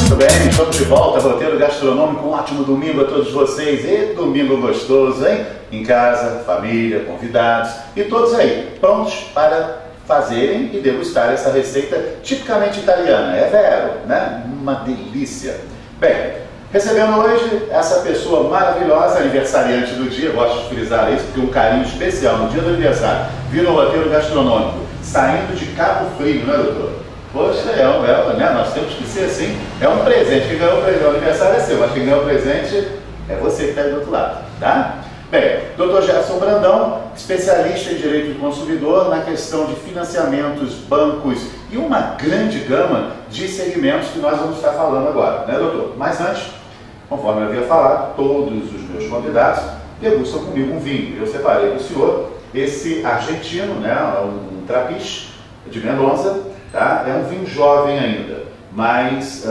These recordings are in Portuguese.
Muito bem, estamos de volta, roteiro gastronômico, um ótimo domingo a todos vocês. E domingo gostoso, hein? Em casa, família, convidados e todos aí, prontos para fazerem e degustar essa receita tipicamente italiana. É vero, né? Uma delícia. Bem, recebendo hoje essa pessoa maravilhosa, aniversariante do dia, gosto de frisar isso, porque um carinho especial no dia do aniversário, vir no roteiro gastronômico, saindo de Cabo Frio, não é, doutor? Poxa, né? Nós temos que ser assim, é um presente, quem ganhou o presente, o aniversário é seu, mas quem ganhou o presente é você que está aí do outro lado, tá? Bem, Dr. Gerson Brandão, especialista em direito do consumidor na questão de financiamentos, bancos e uma grande gama de segmentos que nós vamos estar falando agora, né, doutor? Mas antes, conforme eu havia falado, todos os meus convidados degustam comigo um vinho. Eu separei para o senhor esse argentino, né, um Trapiche de Mendonça, tá? É um vinho jovem ainda, mas,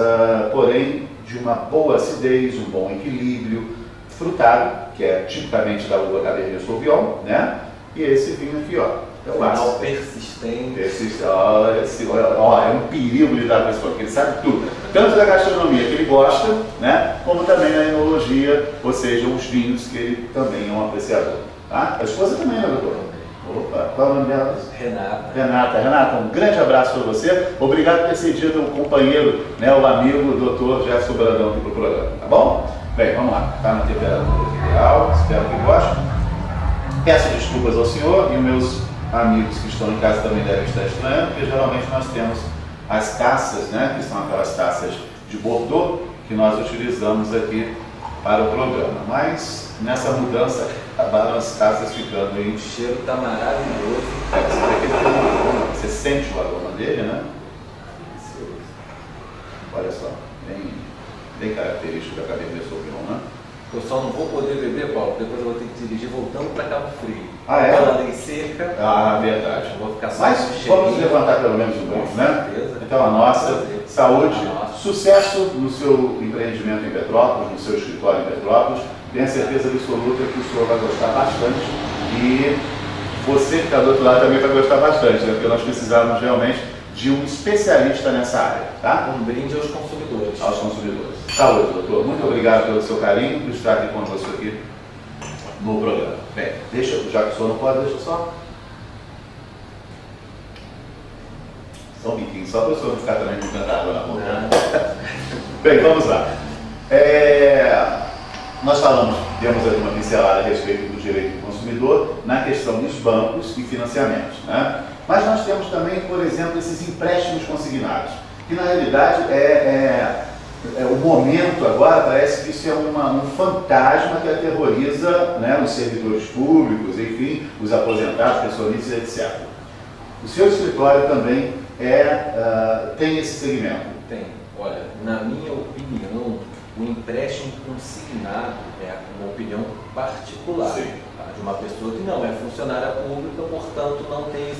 porém, de uma boa acidez, um bom equilíbrio, frutado, que é tipicamente da uva Cabernet Sauvignon, né? E esse vinho aqui, ó, é o ácido. Persistente. Olha, é um perigo lidar com esse porque ele sabe tudo. Tanto da gastronomia que ele gosta, né? Como também na enologia, ou seja, os vinhos que ele também é um apreciador. Tá? A esposa também, né, doutor? Opa, qual é o nome dela? Renata, um grande abraço para você. Obrigado por ter cedido o companheiro, né, o amigo, o doutor Gerson Brandão aqui para o programa, tá bom? Bem, vamos lá, está na temperatura ideal, espero que goste. Peço desculpas ao senhor e os meus amigos que estão em casa também devem estar estranhando, porque geralmente nós temos as taças, né, que são aquelas taças de Bordeaux que nós utilizamos aqui para o programa. Mas nessa mudança acabaram as taças ficando aí. O cheiro está maravilhoso. Você vê que ele tem um aroma, você sente o aroma dele, né? Delicioso. Olha só, bem característico da Cabernet Sauvignon, né? Eu só não vou poder beber, Paulo, depois eu vou ter que dirigir voltando para Cabo Frio. Ah, é? Pela lei seca. Ah, verdade. Eu vou ficar só Mas vamos levantar pelo menos um pouco, né? Certeza. Então a nossa saúde, sucesso no seu empreendimento em Petrópolis, no seu escritório em Petrópolis. Tenho certeza absoluta que o senhor vai gostar bastante e você que está do outro lado também vai gostar bastante, né? Porque nós precisamos realmente de um especialista nessa área, tá? Um brinde aos consumidores. Aos consumidores. Saúde, doutor. Muito obrigado pelo seu carinho por estar aqui conosco aqui no programa. Bem, já que o senhor não pode, deixa só um biquinho, só para o senhor não ficar também com tanta água na boca. Bem, vamos lá. Nós demos aqui uma pincelada a respeito do direito do consumidor na questão dos bancos e financiamentos, né? Mas nós temos também, por exemplo, esses empréstimos consignados, que na realidade o momento agora parece que isso é um fantasma que aterroriza, né, os servidores públicos, enfim, os aposentados, pensionistas, etc. O seu escritório também tem esse segmento? Tem. Olha, na minha opinião, o empréstimo consignado é uma opinião particular. Sim. De uma pessoa que não é funcionária pública, portanto não tem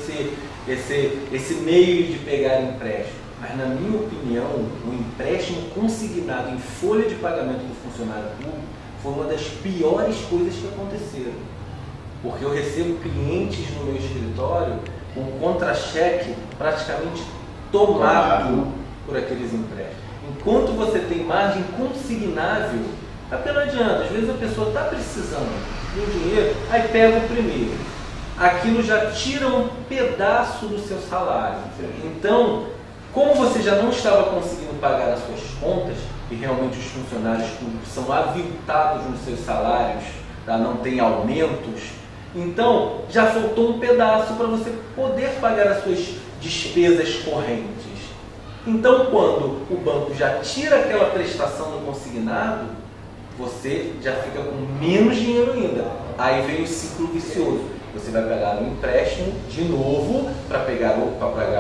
esse meio de pegar empréstimo. Mas na minha opinião, o empréstimo consignado em folha de pagamento do funcionário público foi uma das piores coisas que aconteceram. Porque eu recebo clientes no meu escritório com contra-cheque praticamente tomado por aqueles empréstimos. Enquanto você tem margem consignável, até não adianta, às vezes a pessoa está precisando do dinheiro, aí pega o primeiro. Aquilo já tira um pedaço do seu salário. Então, como você já não estava conseguindo pagar as suas contas, e realmente os funcionários públicos são aviltados nos seus salários, tá? Não tem aumentos, então já faltou um pedaço para você poder pagar as suas despesas correntes. Então, quando o banco já tira aquela prestação do consignado, você já fica com menos dinheiro ainda. Aí vem o ciclo vicioso. Você vai pegar um empréstimo de novo para pagar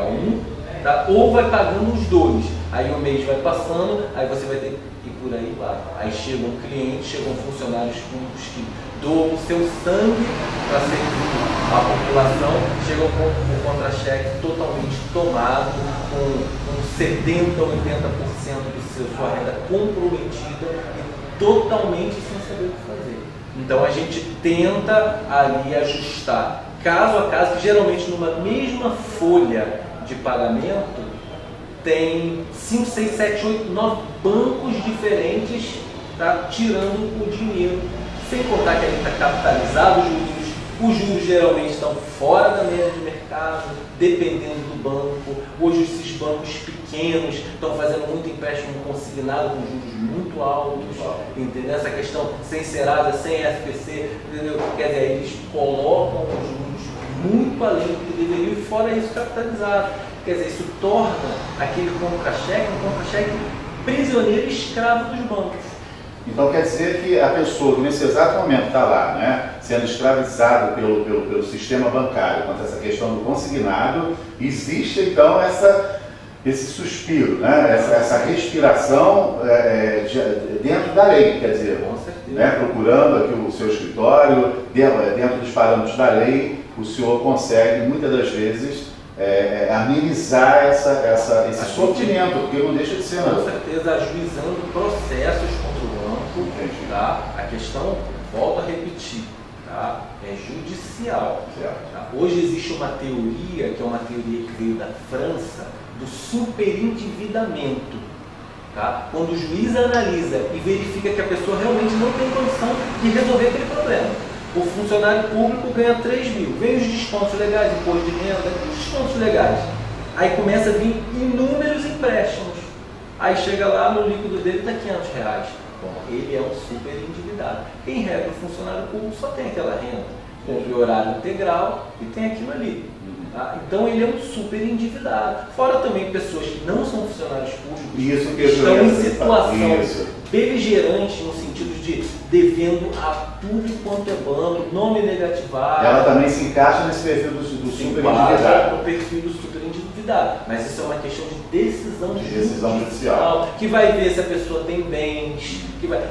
um, tá? Ou vai pagando os dois. Aí o mês vai passando, aí você vai ter que ir por aí vai. Aí chegam clientes, chegam funcionários públicos que doam o seu sangue para servir a população, chegam com o contra-cheque totalmente tomado, com 70% ou 80% de sua renda comprometida e totalmente sem saber o que fazer. Então a gente tenta ali ajustar caso a caso, que geralmente numa mesma folha de pagamento tem 5, 6, 7, 8, 9 bancos diferentes, tá, tirando o dinheiro. Sem contar que ele está capitalizado, os juros geralmente estão fora da média de mercado, dependendo do banco. Hoje esses bancos pequenos estão fazendo muito empréstimo consignado com juros muito altos, entendeu? Essa questão sem Serasa, sem SPC, entendeu? Quer dizer, eles colocam os juros muito além do que deveriam e fora isso capitalizado. Quer dizer, isso torna aquele contra-cheque um contra-cheque prisioneiro e escravo dos bancos. Então quer dizer que a pessoa que nesse exato momento está lá, né, sendo escravizada pelo sistema bancário quanto a essa questão do consignado, existe então esse suspiro, né, essa respiração dentro da lei, quer dizer, né, procurando aqui o seu escritório, dentro dos parâmetros da lei, o senhor consegue muitas das vezes amenizar esse sofrimento, porque não deixa de ser. Com certeza, ajuizando processos contra o banco. Tá? A questão, volto a repetir, tá? É judicial. Tá? Hoje existe uma teoria, que é uma teoria que veio da França, do superendividamento. Tá? Quando o juiz analisa e verifica que a pessoa realmente não tem condição de resolver aquele problema. O funcionário público ganha 3 mil, vem os descontos legais, imposto de renda, os descontos legais. Aí começa a vir inúmeros empréstimos. Aí chega lá, no líquido dele está R$500. Bom, ele é um super endividado. Em regra, o funcionário público só tem aquela renda, cumpre horário integral e tem aquilo ali. Tá? Então ele é um super endividado. Fora também pessoas que não são funcionários públicos, que estão em situação beligerante, no sentido de devendo a tudo quanto é banco, nome negativado. Ela também se encaixa nesse perfil do super endividado. No perfil do super endividado. Mas isso é uma questão de decisão judicial, que vai ver se a pessoa tem bens,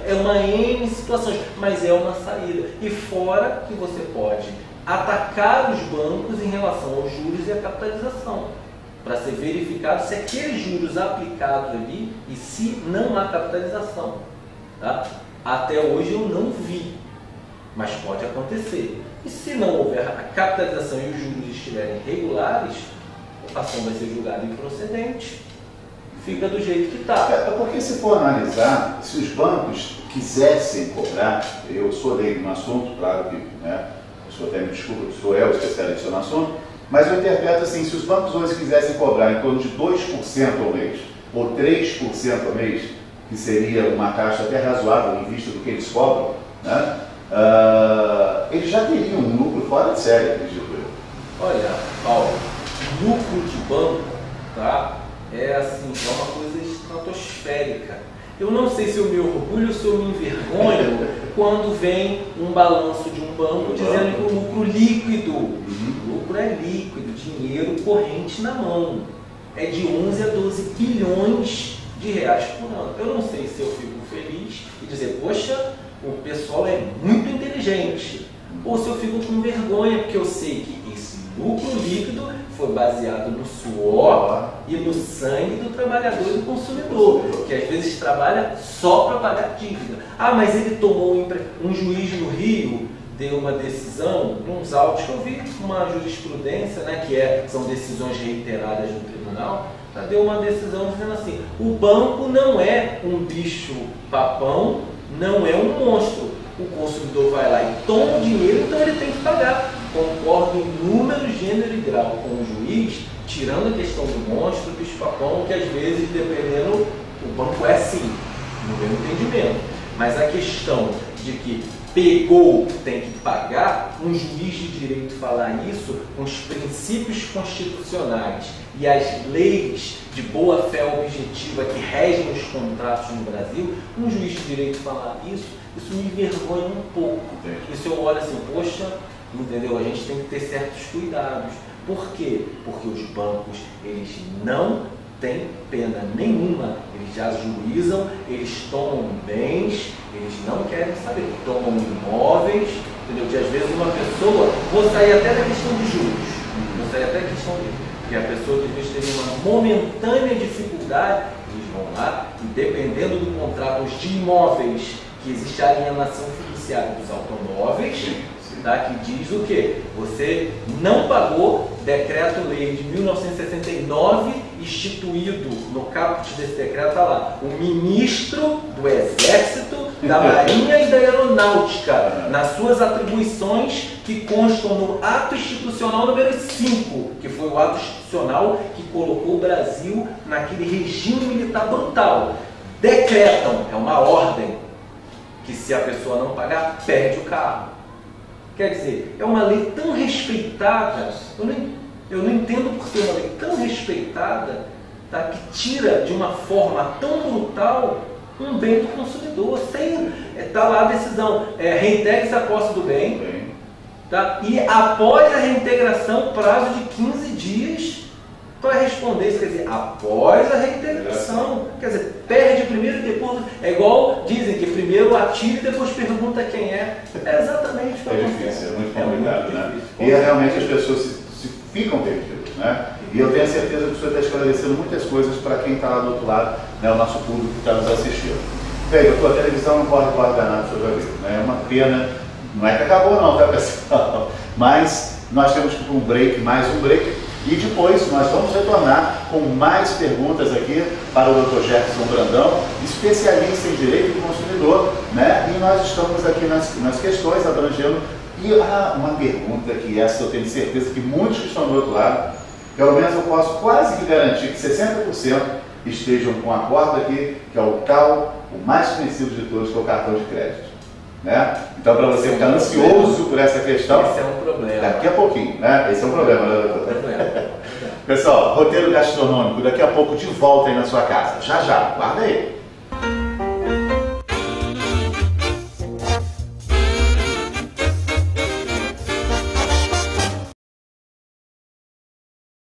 é uma N situações, mas é uma saída. E fora que você pode atacar os bancos em relação aos juros e à capitalização, para ser verificado se aqueles juros aplicados ali e se não há capitalização. Tá? Até hoje eu não vi, mas pode acontecer. E se não houver a capitalização e os juros estiverem regulares, a ação vai ser julgada improcedente, fica do jeito que está. Porque se for analisar, se os bancos quisessem cobrar, eu sou leigo no assunto, claro que, né, o senhor até me desculpa, o senhor é o especialista no assunto, mas eu interpreto assim, se os bancos hoje quisessem cobrar em torno de 2% ao mês, ou 3% ao mês, que seria uma taxa até razoável em vista do que eles cobram, né, eles já teriam um lucro fora de série, acredito eu. Olha, Paulo, lucro de banco, tá, é assim, é uma coisa estratosférica. Eu não sei se eu me orgulho ou se eu me envergonho quando vem um balanço de um banco dizendo que o lucro líquido, o lucro é líquido, dinheiro corrente na mão, é de 11 a 12 bilhões de reais por ano. Eu não sei se eu fico feliz e dizer, poxa, o pessoal é muito inteligente, ou se eu fico com vergonha, porque eu sei que esse lucro líquido foi baseado no suor e no sangue do trabalhador e do consumidor, que às vezes trabalha só para pagar dívida. Ah, mas ele tomou um juiz no Rio deu uma decisão, uns autos que eu vi, uma jurisprudência, né, são decisões reiteradas no tribunal, deu uma decisão dizendo assim, o banco não é um bicho papão, não é um monstro. O consumidor vai lá e toma o dinheiro, então ele tem que pagar. Concordo em número, gênero e grau com o juiz, tirando a questão do monstro, do bicho-papão, que às vezes, dependendo, o banco é assim, no meu entendimento. Mas a questão de que pegou, tem que pagar, um juiz de direito falar isso, com os princípios constitucionais e as leis de boa-fé objetiva que regem os contratos no Brasil, um juiz de direito falar isso me envergonha um pouco. Isso eu olho assim, poxa, entendeu? A gente tem que ter certos cuidados. Por quê? Porque os bancos, eles não têm pena nenhuma. Eles já ajuizam, eles tomam bens, eles não querem saber. Tomam imóveis, entendeu? Que às vezes uma pessoa, vou sair até da questão de juros, vou sair até da questão de que a pessoa que às vezes tem uma momentânea dificuldade, eles vão lá e dependendo do contrato, os de imóveis, que existe a alienação fiduciária dos automóveis, tá? Que diz o quê? Você não pagou decreto-lei de 1969, instituído no caput desse decreto, está lá, o ministro do Exército, da Marinha e da Aeronáutica, nas suas atribuições que constam no ato institucional número 5, que foi o ato institucional que colocou o Brasil naquele regime militar brutal. Decretam, é uma ordem, que se a pessoa não pagar, perde o carro. Quer dizer, é uma lei tão respeitada, eu não entendo por que uma lei tão respeitada, tá, que tira de uma forma tão brutal um bem do consumidor, sem tá lá a decisão, reintegre-se a posse do bem, tá, e após a reintegração, prazo de 15 dias para responder isso, quer dizer, após a reintegração, quer dizer, perde primeiro e depois, é igual dizem que primeiro atira e depois pergunta quem é, exatamente o que acontece. É difícil, é muito complicado, né? E realmente as pessoas se ficam perdidas, né? E eu tenho certeza que o senhor está esclarecendo muitas coisas para quem está lá do outro lado, né, o nosso público que está nos assistindo. Bem, a tua televisão não corre danado, o senhor já viu, né? É uma pena, não é que acabou não, tá, pessoal? Mas nós temos que ir para um break, mais um break. E depois nós vamos retornar com mais perguntas aqui para o Dr. Jefferson Brandão, especialista em direito do consumidor, né? E nós estamos aqui nas questões abrangendo. E uma pergunta que essa eu tenho certeza que muitos que estão do outro lado, pelo menos eu posso quase que garantir que 60% estejam com a corda aqui, que é o mais conhecido de todos, que é o cartão de crédito. Né? Então, para você ficar ansioso por essa questão, esse é um problema. Daqui a pouquinho, né? Esse é um problema, né, doutor? Pessoal, roteiro gastronômico, daqui a pouco de volta aí na sua casa. Já, guarda aí.